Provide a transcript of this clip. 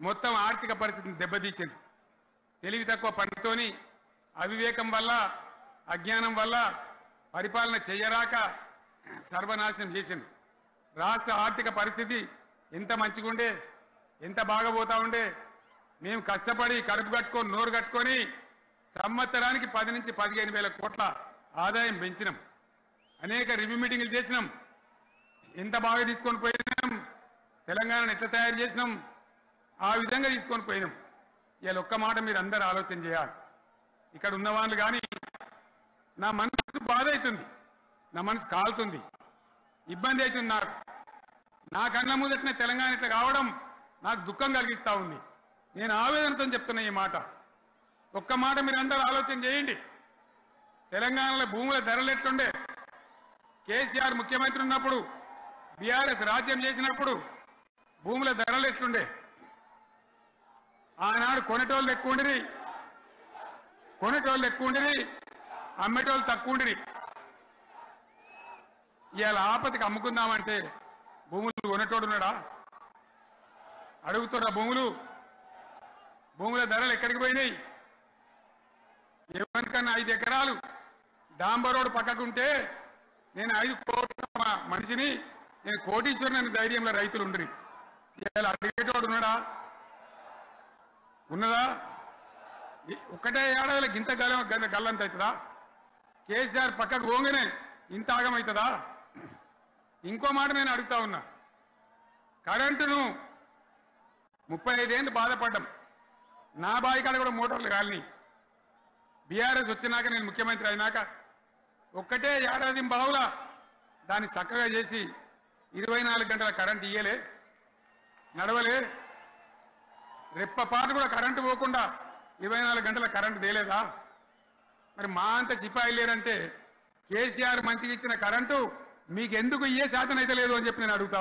మొత్తం ఆర్థిక పరిస్థితిని దెబ్బతీసింది. తెలివి తక్కువ పనితోని అవివేకం వల్ల అజ్ఞానం వల్ల పరిపాలన చేయరాక సర్వనాశనం చేసింది. రాష్ట్ర ఆర్థిక పరిస్థితి ఎంత మంచిగుండే, ఎంత బాగా పోతా ఉండే. మేము కష్టపడి కడుపు కట్టుకొని నోరు కట్టుకొని సంవత్సరానికి 10 నుంచి 15 వేల కోట్ల ఆదాయం పెంచినాం. అనేక రివ్యూ మీటింగులు చేసినాం. ఎంత బాగా తీసుకొని పోయినాం, తెలంగాణను ఎట్లా తయారు చేసినాం, ఆ విధంగా తీసుకొని పోయినాం. ఇవాళ ఒక్క మాట మీరు అందరూ ఆలోచన చేయాలి. ఇక్కడ ఉన్న వాళ్ళు కానీ నా మనసు బాధ అవుతుంది, నా మనసు కాలుతుంది, ఇబ్బంది అవుతుంది. నా కళ్ళ ముందటనే తెలంగాణ ఇట్లా కావడం నాకు దుఃఖం కలిగిస్తూ ఉంది. నేను ఆవేదనతో చెప్తున్నా ఈ మాట. ఒక్క మాట మీరు అందరూ ఆలోచన చేయండి. తెలంగాణలో భూముల ధరలు ఎట్లుండే, కేసీఆర్ ముఖ్యమంత్రి ఉన్నప్పుడు బీఆర్ఎస్ రాజ్యం చేసినప్పుడు భూముల ధరలు ఎట్లుండే. ఆనాడు కొనేటోళ్ళు ఎక్కువ ఉండిరి, అమ్మేటోళ్ళు తక్కువ ఉండిరి. ఇవాళ ఆపదకి అమ్ముకుందామంటే భూములు కొనేటోడు ఉన్నాడా? అడుగుతున్నా భూముల ధరలు ఎక్కడికి పోయినాయి? ఎవరికన్నా 5 ఎకరాలు డాంబర్ రోడ్డు పక్కకుంటే నేను 5 కోట్ల మనిషిని, నేను కోటీశ్వరుని అనే ధైర్యంలో రైతులు ఉండరు. ఇవాళ అడిగేటోడు ఉన్నాడా? ఉన్నదా? ఒక్కటే ఏడాదిలో గింత గల్లంత అవుతుందా? కేసీఆర్ పక్కకు పోగానే ఇంత ఆగమవుతుందా? ఇంకో మాట నేను అడుగుతా ఉన్నా. కరెంటును 35 ఏళ్ళు బాధపడ్డాం. నా బావి కాడ కూడా మోటార్లు కాలిని. బీఆర్ఎస్ వచ్చినాక నేను ముఖ్యమంత్రి అయినాక ఒక్కటే ఏడాది బావులా దాన్ని చక్కగా చేసి 24 గంటల కరెంటు ఇయ్యలే, నడవలే. రెప్పపాటు కూడా కరెంటు పోకుండా 24 గంటల కరెంటు తేలేదా? మరి మా అంత సిపాయి లేరంటే కేసీఆర్ మంచిగా ఇచ్చిన కరెంటు మీకెందుకు ఇయ్యే శాతం అయితే లేదు అని చెప్పి నేను అడుగుతా